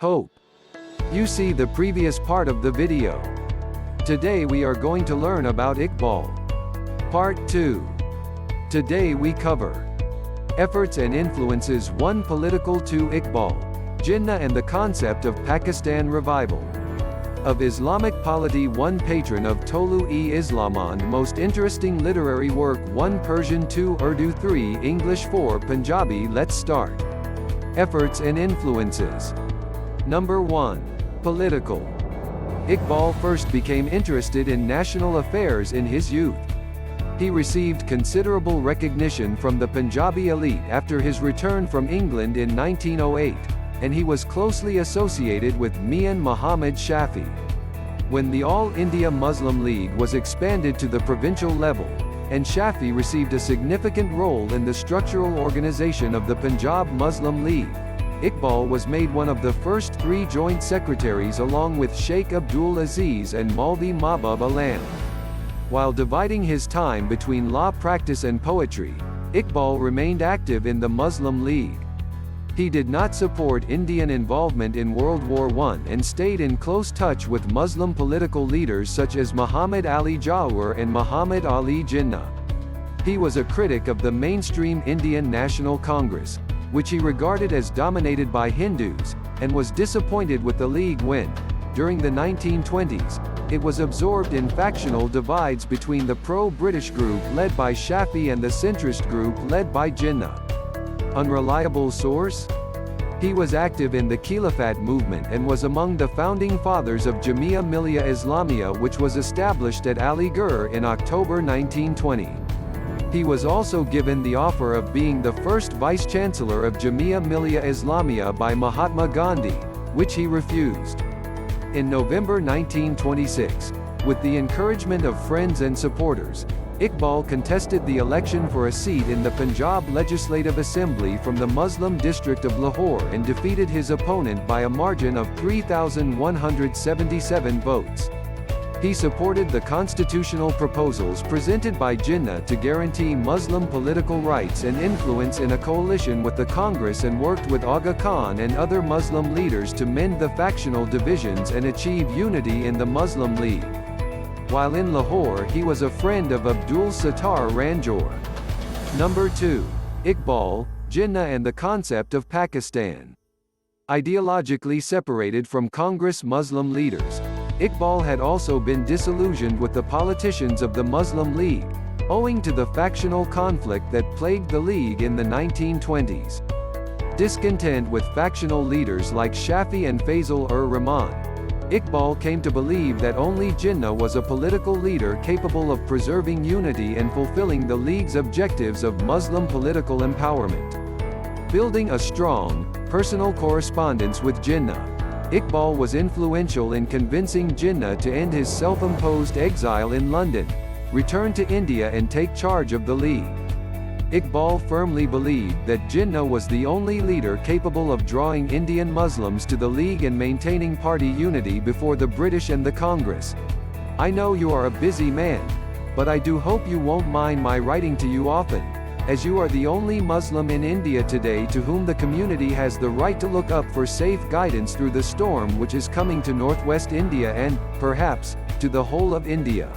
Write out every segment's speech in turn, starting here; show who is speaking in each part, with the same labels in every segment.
Speaker 1: Hope you see the previous part of the video. Today we are going to learn about Iqbal. Part 2. Today we cover efforts and influences 1 political 2 Iqbal, Jinnah and the concept of Pakistan revival. Of Islamic polity 1 patron of Tolu-e-Islaman most interesting literary work 1 Persian 2 Urdu 3 English 4 Punjabi. Let's start. Efforts and influences. Number 1. Political. Iqbal first became interested in national affairs in his youth. He received considerable recognition from the Punjabi elite after his return from England in 1908, and he was closely associated with Mian Muhammad Shafi. When the All India Muslim League was expanded to the provincial level, and Shafi received a significant role in the structural organization of the Punjab Muslim League, Iqbal was made one of the first 3 joint secretaries along with Sheikh Abdul Aziz and Maulvi Mahbub Alam. While dividing his time between law practice and poetry, Iqbal remained active in the Muslim League. He did not support Indian involvement in World War I and stayed in close touch with Muslim political leaders such as Muhammad Ali Jawhar and Muhammad Ali Jinnah. He was a critic of the mainstream Indian National Congress, which he regarded as dominated by Hindus, and was disappointed with the League when, during the 1920s, it was absorbed in factional divides between the pro-British group led by Shafi and the centrist group led by Jinnah. Unreliable source? He was active in the Khilafat movement and was among the founding fathers of Jamia Millia Islamia, which was established at Aligarh in October 1920. He was also given the offer of being the first vice-chancellor of Jamia Millia Islamia by Mahatma Gandhi, which he refused. In November 1926, with the encouragement of friends and supporters, Iqbal contested the election for a seat in the Punjab Legislative Assembly from the Muslim district of Lahore and defeated his opponent by a margin of 3,177 votes. He supported the constitutional proposals presented by Jinnah to guarantee Muslim political rights and influence in a coalition with the Congress and worked with Aga Khan and other Muslim leaders to mend the factional divisions and achieve unity in the Muslim League. While in Lahore he was a friend of Abdul Sattar Ranjor. Number 2. Iqbal, Jinnah and the concept of Pakistan. Ideologically separated from Congress Muslim leaders, Iqbal had also been disillusioned with the politicians of the Muslim League, owing to the factional conflict that plagued the League in the 1920s. Discontent with factional leaders like Shafi and Fazl-ur-Rahman, Iqbal came to believe that only Jinnah was a political leader capable of preserving unity and fulfilling the League's objectives of Muslim political empowerment. Building a strong, personal correspondence with Jinnah, Iqbal was influential in convincing Jinnah to end his self-imposed exile in London, return to India and take charge of the League. Iqbal firmly believed that Jinnah was the only leader capable of drawing Indian Muslims to the League and maintaining party unity before the British and the Congress. I know you are a busy man, but I do hope you won't mind my writing to you often, as you are the only Muslim in India today to whom the community has the right to look up for safe guidance through the storm which is coming to northwest India and, perhaps, to the whole of India.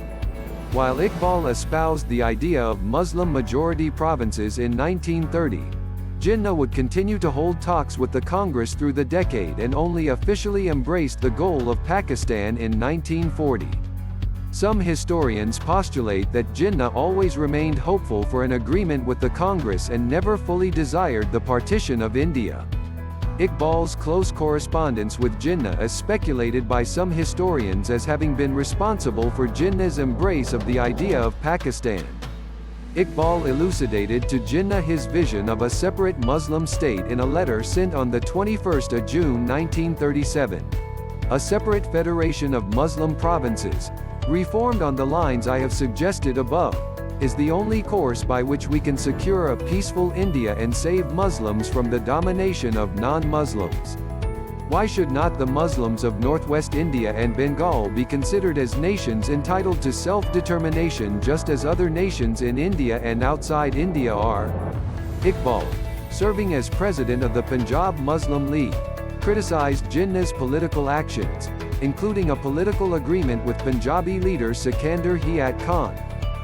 Speaker 1: While Iqbal espoused the idea of Muslim-majority provinces in 1930, Jinnah would continue to hold talks with the Congress through the decade and only officially embraced the goal of Pakistan in 1940. Some historians postulate that Jinnah always remained hopeful for an agreement with the Congress and never fully desired the partition of India. Iqbal's close correspondence with Jinnah is speculated by some historians as having been responsible for Jinnah's embrace of the idea of Pakistan. Iqbal elucidated to Jinnah his vision of a separate Muslim state in a letter sent on the 21st of June 1937. A separate federation of Muslim provinces, reformed on the lines I have suggested above, is the only course by which we can secure a peaceful India and save Muslims from the domination of non-Muslims. Why should not the Muslims of northwest India and Bengal be considered as nations entitled to self-determination just as other nations in India and outside India are? Iqbal, serving as president of the Punjab Muslim League, criticized Jinnah's political actions, including a political agreement with Punjabi leader Sikandar Hayat Khan,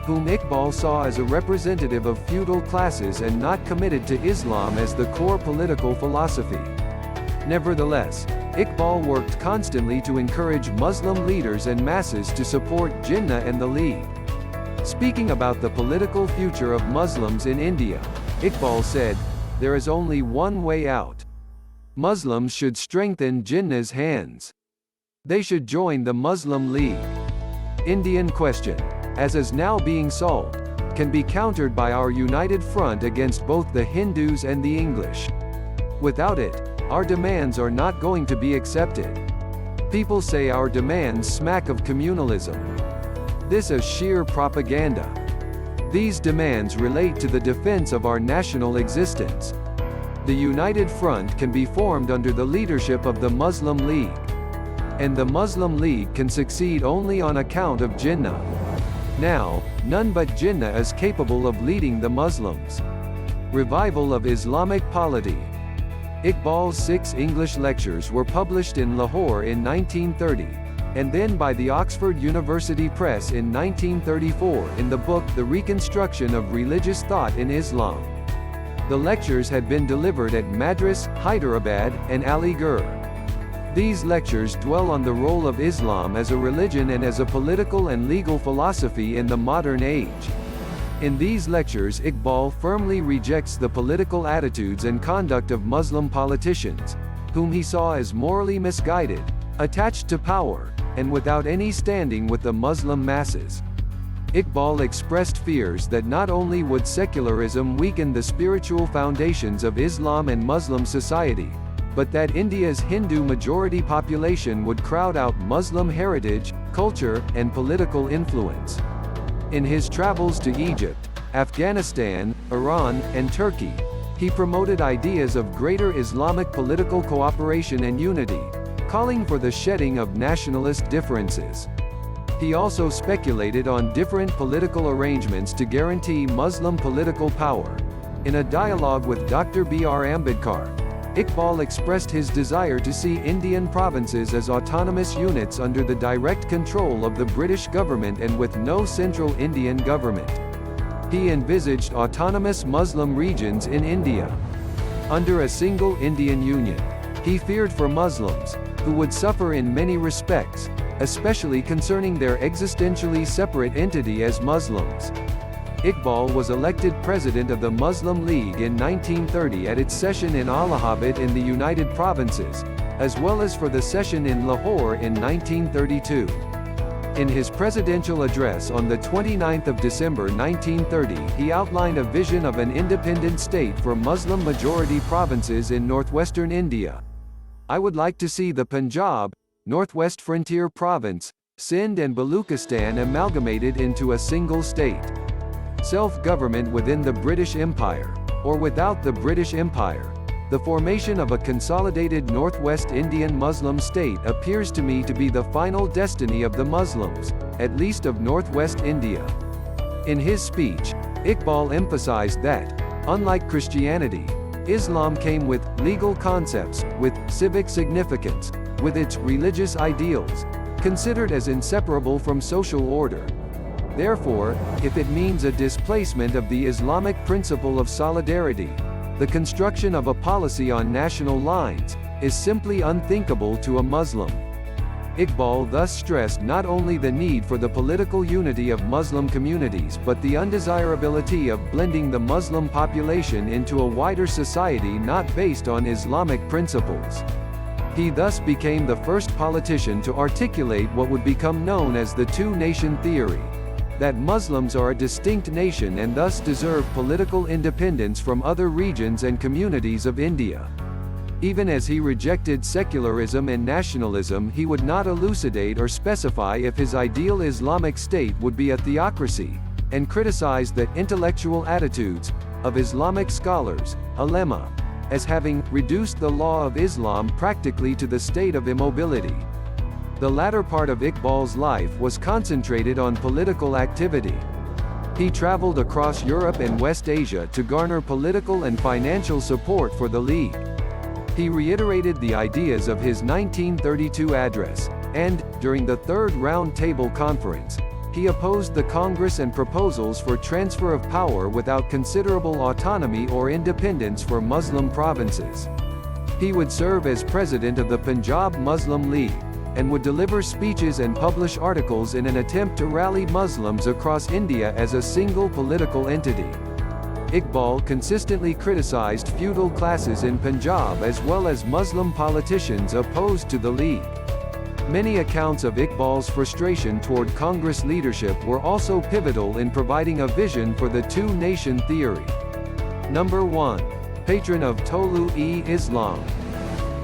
Speaker 1: whom Iqbal saw as a representative of feudal classes and not committed to Islam as the core political philosophy. Nevertheless, Iqbal worked constantly to encourage Muslim leaders and masses to support Jinnah and the League. Speaking about the political future of Muslims in India, Iqbal said, "There is only one way out. Muslims should strengthen Jinnah's hands. They should join the Muslim League. Indian question, as is now being solved, can be countered by our united front against both the Hindus and the English. Without it, our demands are not going to be accepted. People say our demands smack of communalism. This is sheer propaganda. These demands relate to the defense of our national existence. The United Front can be formed under the leadership of the Muslim League. And the Muslim League can succeed only on account of Jinnah. Now, none but Jinnah is capable of leading the Muslims." Revival of Islamic polity. Iqbal's 6 English lectures were published in Lahore in 1930, and then by the Oxford University Press in 1934 in the book The Reconstruction of Religious Thought in Islam. The lectures had been delivered at Madras, Hyderabad, and Aligarh. These lectures dwell on the role of Islam as a religion and as a political and legal philosophy in the modern age. In these lectures, Iqbal firmly rejects the political attitudes and conduct of Muslim politicians, whom he saw as morally misguided, attached to power, and without any standing with the Muslim masses. Iqbal expressed fears that not only would secularism weaken the spiritual foundations of Islam and Muslim society, but that India's Hindu majority population would crowd out Muslim heritage, culture, and political influence. In his travels to Egypt, Afghanistan, Iran, and Turkey, he promoted ideas of greater Islamic political cooperation and unity, calling for the shedding of nationalist differences. He also speculated on different political arrangements to guarantee Muslim political power. In a dialogue with Dr. B.R. Ambedkar, Iqbal expressed his desire to see Indian provinces as autonomous units under the direct control of the British government and with no central Indian government. He envisaged autonomous Muslim regions in India, under a single Indian Union. He feared for Muslims, who would suffer in many respects, especially concerning their existentially separate entity as Muslims. Iqbal was elected president of the Muslim League in 1930 at its session in Allahabad in the United Provinces, as well as for the session in Lahore in 1932. In his presidential address on the 29th of December 1930, he outlined a vision of an independent state for Muslim-majority provinces in northwestern India. "I would like to see the Punjab, Northwest Frontier Province, Sindh and Baluchistan amalgamated into a single state. Self-government within the British Empire, or without the British Empire. The formation of a consolidated Northwest Indian Muslim state appears to me to be the final destiny of the Muslims, at least of Northwest India." In his speech, Iqbal emphasized that, unlike Christianity, Islam came with legal concepts, with civic significance, with its religious ideals, considered as inseparable from social order. Therefore, if it means a displacement of the Islamic principle of solidarity, the construction of a policy on national lines is simply unthinkable to a Muslim. Iqbal thus stressed not only the need for the political unity of Muslim communities but the undesirability of blending the Muslim population into a wider society not based on Islamic principles. He thus became the first politician to articulate what would become known as the two-nation theory, that Muslims are a distinct nation and thus deserve political independence from other regions and communities of India. Even as he rejected secularism and nationalism, he would not elucidate or specify if his ideal Islamic state would be a theocracy, and criticized the intellectual attitudes of Islamic scholars, ulema, as having reduced the law of Islam practically to the state of immobility. The latter part of Iqbal's life was concentrated on political activity. He traveled across Europe and West Asia to garner political and financial support for the League. He reiterated the ideas of his 1932 address, and, during the Third Round Table Conference, he opposed the Congress and proposals for transfer of power without considerable autonomy or independence for Muslim provinces. He would serve as president of the Punjab Muslim League, and would deliver speeches and publish articles in an attempt to rally Muslims across India as a single political entity. Iqbal consistently criticized feudal classes in Punjab as well as Muslim politicians opposed to the League. Many accounts of Iqbal's frustration toward Congress leadership were also pivotal in providing a vision for the two-nation theory. Number 1. Patron of Tolu-e-Islam.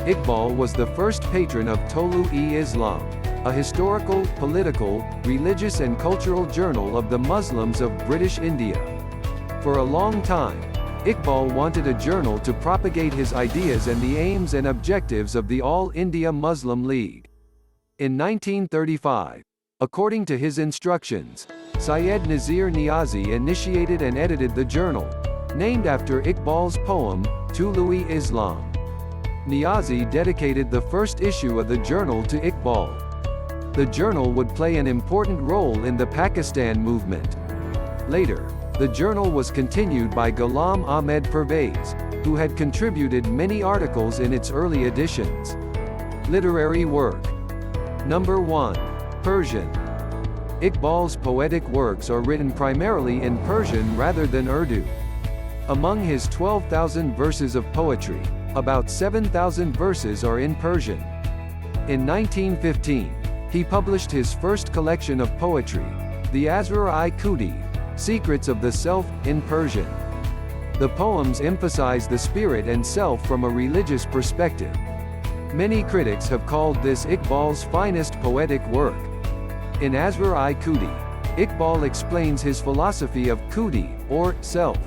Speaker 1: Iqbal was the first patron of Tolu-e-Islam, a historical, political, religious and cultural journal of the Muslims of British India. For a long time, Iqbal wanted a journal to propagate his ideas and the aims and objectives of the All India Muslim League. In 1935, according to his instructions, Syed Nazir Niazi initiated and edited the journal, named after Iqbal's poem, Tolu-e-Islam. Niazi dedicated the first issue of the journal to Iqbal. The journal would play an important role in the Pakistan movement. Later, the journal was continued by Ghulam Ahmed Pervez, who had contributed many articles in its early editions. Literary work. Number 1. Persian. Iqbal's poetic works are written primarily in Persian rather than Urdu. Among his 12,000 verses of poetry, about 7,000 verses are in Persian. In 1915, he published his first collection of poetry, the Asrar-i-Khudi, Secrets of the Self, in Persian. The poems emphasize the spirit and self from a religious perspective. Many critics have called this Iqbal's finest poetic work. In Asrar-i-Khudi, Iqbal explains his philosophy of Khudi, or self.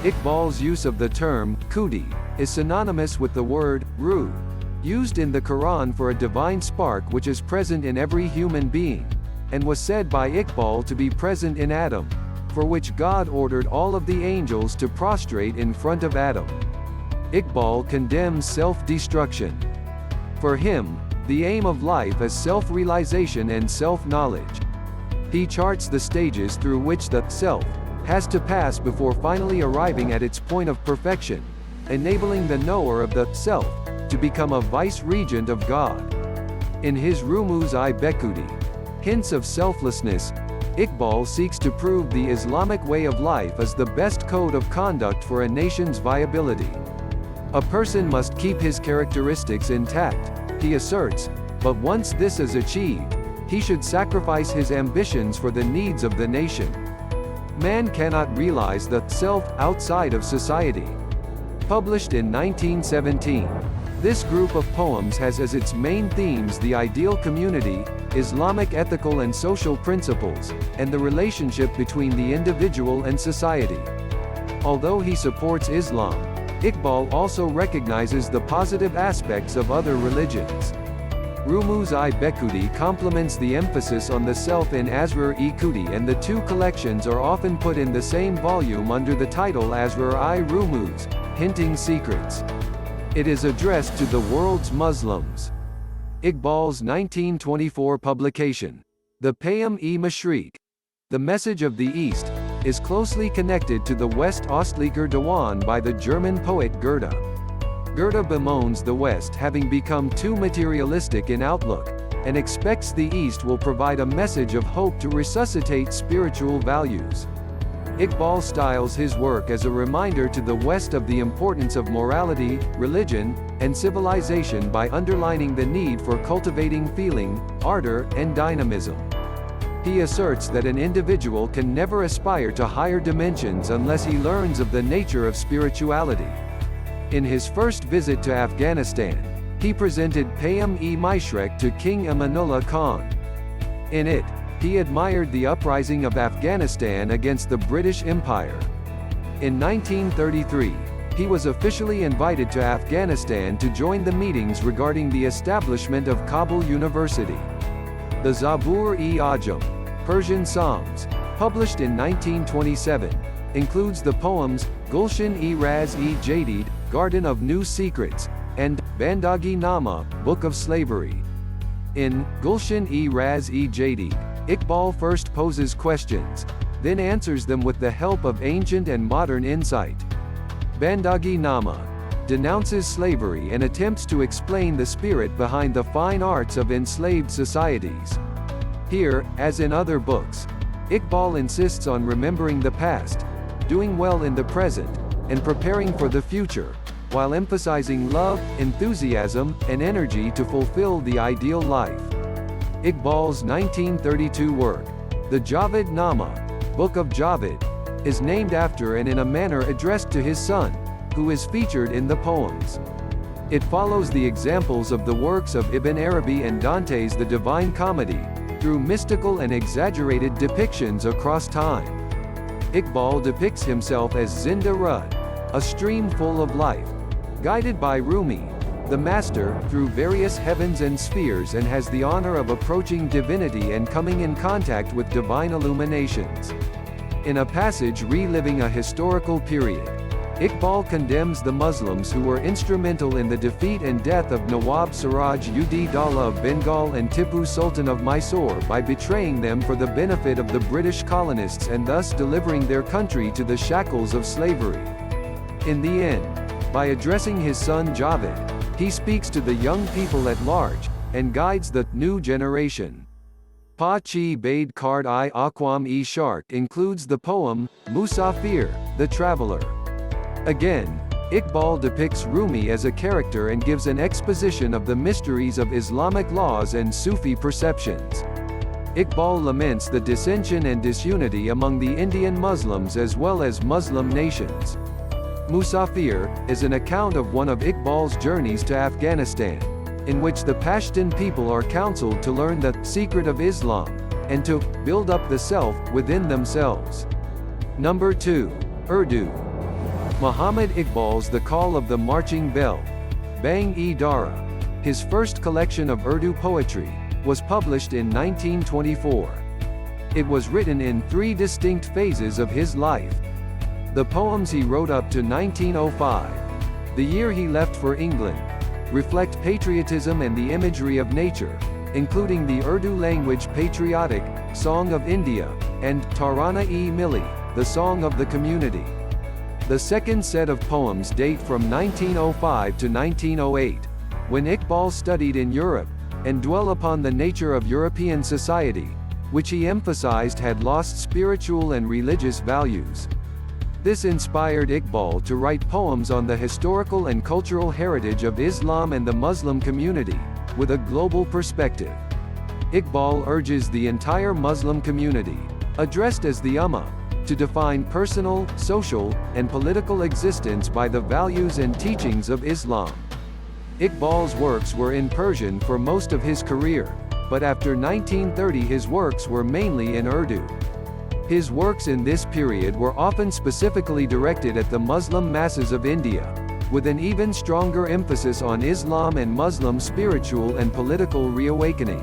Speaker 1: Iqbal's use of the term Khudi is synonymous with the word ruh, used in the Quran for a divine spark which is present in every human being, and was said by Iqbal to be present in Adam, for which God ordered all of the angels to prostrate in front of Adam. Iqbal condemns self-destruction. For him, the aim of life is self-realization and self-knowledge. He charts the stages through which the self has to pass before finally arriving at its point of perfection, enabling the knower of the self to become a vice-regent of God. In his Rumuz-i Hints of Selflessness, Iqbal seeks to prove the Islamic way of life is the best code of conduct for a nation's viability. A person must keep his characteristics intact, he asserts, but once this is achieved, he should sacrifice his ambitions for the needs of the nation. Man cannot realize the self outside of society. Published in 1917, this group of poems has as its main themes the ideal community, Islamic ethical and social principles, and the relationship between the individual and society. Although he supports Islam, Iqbal also recognizes the positive aspects of other religions. Rumuz-i complements the emphasis on the self in Asrar-i-Khudi, and the two collections are often put in the same volume under the title Asrar-i-Rumuz, hinting secrets. It is addressed to the world's Muslims. Iqbal's 1924 publication, the Payam-e-Mashriq, The Message of the East, is closely connected to the West Ostlicher Diwan by the German poet Goethe. Goethe bemoans the West having become too materialistic in outlook, and expects the East will provide a message of hope to resuscitate spiritual values. Iqbal styles his work as a reminder to the West of the importance of morality, religion, and civilization by underlining the need for cultivating feeling, ardor, and dynamism. He asserts that an individual can never aspire to higher dimensions unless he learns of the nature of spirituality. In his first visit to Afghanistan, he presented Payam-e-Mashriq to King Amanullah Khan. In it, he admired the uprising of Afghanistan against the British Empire. In 1933, he was officially invited to Afghanistan to join the meetings regarding the establishment of Kabul University. The Zabur-e-Ajam, Persian Psalms, published in 1927, includes the poems Gulshan-e-Raz-e-Jadid, Garden of New Secrets, and Bandagi Nama, Book of Slavery. In Gulshan-e-Raz-e-Jadid, Iqbal first poses questions, then answers them with the help of ancient and modern insight. Bandagi Nama denounces slavery and attempts to explain the spirit behind the fine arts of enslaved societies. Here, as in other books, Iqbal insists on remembering the past, doing well in the present, and preparing for the future, while emphasizing love, enthusiasm, and energy to fulfill the ideal life. Iqbal's 1932 work, the Javed Nama, Book of Javed, is named after and in a manner addressed to his son, who is featured in the poems. It follows the examples of the works of Ibn Arabi and Dante's The Divine Comedy, through mystical and exaggerated depictions across time. Iqbal depicts himself as Zinda Rud, a stream full of life, guided by Rumi, the master, through various heavens and spheres, and has the honor of approaching divinity and coming in contact with divine illuminations. In a passage reliving a historical period, Iqbal condemns the Muslims who were instrumental in the defeat and death of Nawab Siraj-ud-Daulah of Bengal and Tipu Sultan of Mysore by betraying them for the benefit of the British colonists and thus delivering their country to the shackles of slavery. In the end, by addressing his son Javed, he speaks to the young people at large, and guides the new generation. Pa Chi Bade Kard I Aqwam-e-Sharq includes the poem, Musafir, the Traveler. Again, Iqbal depicts Rumi as a character and gives an exposition of the mysteries of Islamic laws and Sufi perceptions. Iqbal laments the dissension and disunity among the Indian Muslims as well as Muslim nations. Musafir is an account of one of Iqbal's journeys to Afghanistan, in which the Pashtun people are counseled to learn the secret of Islam, and to build up the self within themselves. Number 2. Urdu. Muhammad Iqbal's The Call of the Marching Bell, Bang-e-Dara, his first collection of Urdu poetry, was published in 1924. It was written in 3 distinct phases of his life. The poems he wrote up to 1905, the year he left for England, reflect patriotism and the imagery of nature, including the Urdu language patriotic, Song of India, and Tarana-e-Milli, the Song of the Community. The second set of poems date from 1905 to 1908, when Iqbal studied in Europe, and dwell upon the nature of European society, which he emphasized had lost spiritual and religious values. This inspired Iqbal to write poems on the historical and cultural heritage of Islam and the Muslim community, with a global perspective. Iqbal urges the entire Muslim community, addressed as the Ummah, to define personal, social, and political existence by the values and teachings of Islam. Iqbal's works were in Persian for most of his career, but after 1930 his works were mainly in Urdu. His works in this period were often specifically directed at the Muslim masses of India, with an even stronger emphasis on Islam and Muslim spiritual and political reawakening.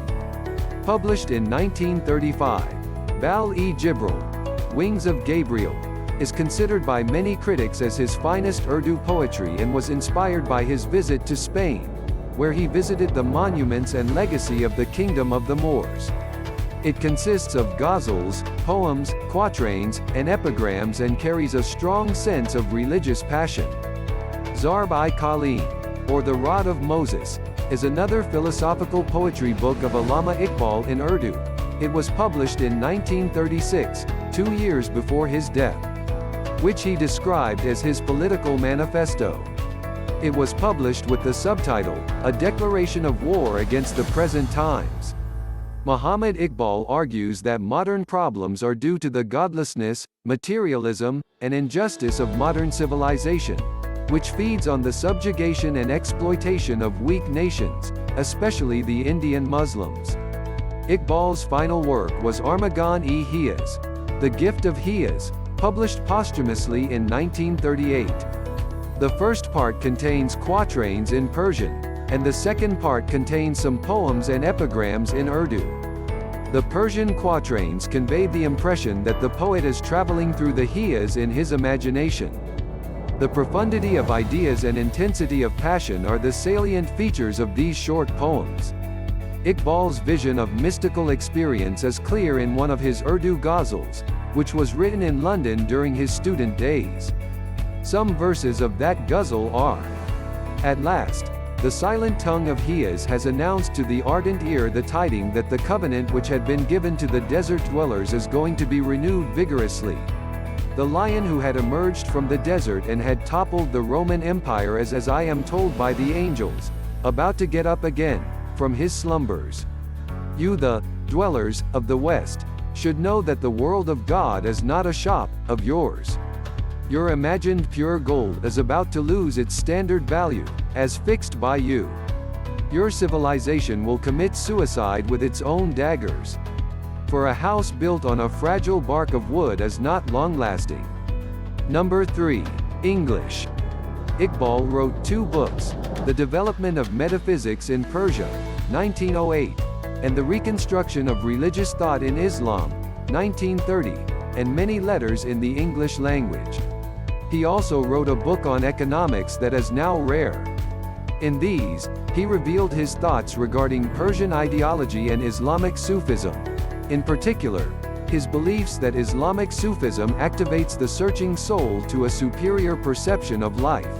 Speaker 1: Published in 1935, Bal-e-Jibril, Wings of Gabriel, is considered by many critics as his finest Urdu poetry and was inspired by his visit to Spain, where he visited the monuments and legacy of the Kingdom of the Moors. It consists of ghazals, poems, quatrains, and epigrams and carries a strong sense of religious passion. Zarb-i-Khalim, or The Rod of Moses, is another philosophical poetry book of Allama Iqbal in Urdu. It was published in 1936, 2 years before his death, which he described as his political manifesto. It was published with the subtitle, A Declaration of War Against the Present Times. Muhammad Iqbal argues that modern problems are due to the godlessness, materialism, and injustice of modern civilization, which feeds on the subjugation and exploitation of weak nations, especially the Indian Muslims. Iqbal's final work was Armagan-e-Hiyas, The Gift of Hiyas, published posthumously in 1938. The first part contains quatrains in Persian, and the second part contains some poems and epigrams in Urdu. The Persian quatrains convey the impression that the poet is traveling through the Hiyas in his imagination. The profundity of ideas and intensity of passion are the salient features of these short poems. Iqbal's vision of mystical experience is clear in one of his Urdu ghazals, which was written in London during his student days. Some verses of that ghazal are: "At last, the silent tongue of Hiyaz has announced to the ardent ear the tiding that the covenant which had been given to the desert dwellers is going to be renewed vigorously. The lion who had emerged from the desert and had toppled the Roman Empire is, as I am told by the angels, about to get up again from his slumbers. You, the dwellers of the West, should know that the world of God is not a shop of yours. Your imagined pure gold is about to lose its standard value, as fixed by you. Your civilization will commit suicide with its own daggers. For a house built on a fragile bark of wood is not long-lasting." Number 3. English. Iqbal wrote 2 books, The Development of Metaphysics in Persia, 1908, and The Reconstruction of Religious Thought in Islam, 1930, and many letters in the English language. He also wrote a book on economics that is now rare. In these, he revealed his thoughts regarding Persian ideology and Islamic Sufism. In particular, his beliefs that Islamic Sufism activates the searching soul to a superior perception of life.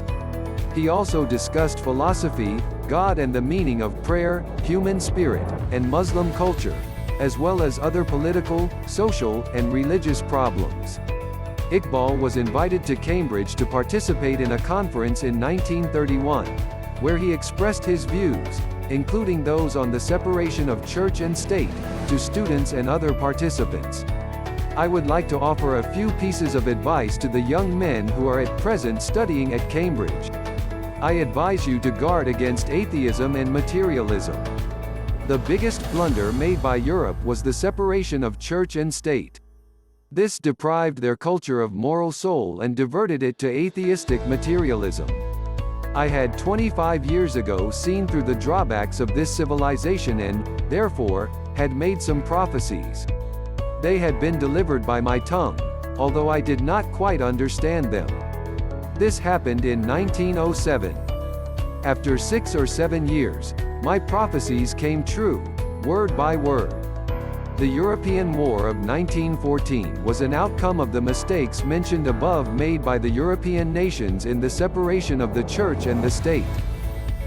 Speaker 1: He also discussed philosophy, God and the meaning of prayer, human spirit, and Muslim culture, as well as other political, social, and religious problems. Iqbal was invited to Cambridge to participate in a conference in 1931, where he expressed his views, including those on the separation of church and state, to students and other participants. I would like to offer a few pieces of advice to the young men who are at present studying at Cambridge. I advise you to guard against atheism and materialism. The biggest blunder made by Europe was the separation of church and state. This deprived their culture of moral soul and diverted it to atheistic materialism. I had 25 years ago seen through the drawbacks of this civilization and, therefore, had made some prophecies. They had been delivered by my tongue, although I did not quite understand them. This happened in 1907. After 6 or 7 years, my prophecies came true, word by word. The European War of 1914 was an outcome of the mistakes mentioned above made by the European nations in the separation of the church and the state.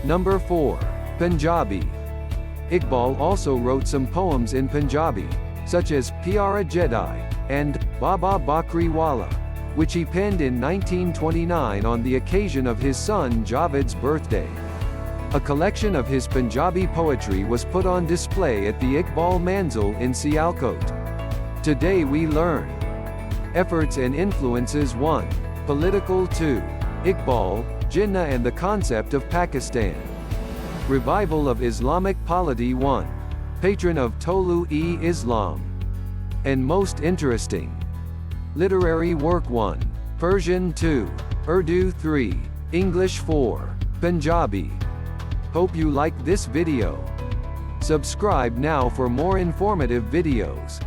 Speaker 1: Number 4. Punjabi. Iqbal also wrote some poems in Punjabi, such as Pyara Jedi and Baba Bakri Wala, which he penned in 1929 on the occasion of his son Javed's birthday. A collection of his Punjabi poetry was put on display at the Iqbal Manzil in Sialkot. Today we learn. Efforts and influences 1. Political 2. Iqbal, Jinnah and the concept of Pakistan. Revival of Islamic polity 1. Patron of Tolu-e-Islam. And most interesting. Literary work 1. Persian 2. Urdu 3. English 4. Punjabi. Hope you liked this video. Subscribe now for more informative videos.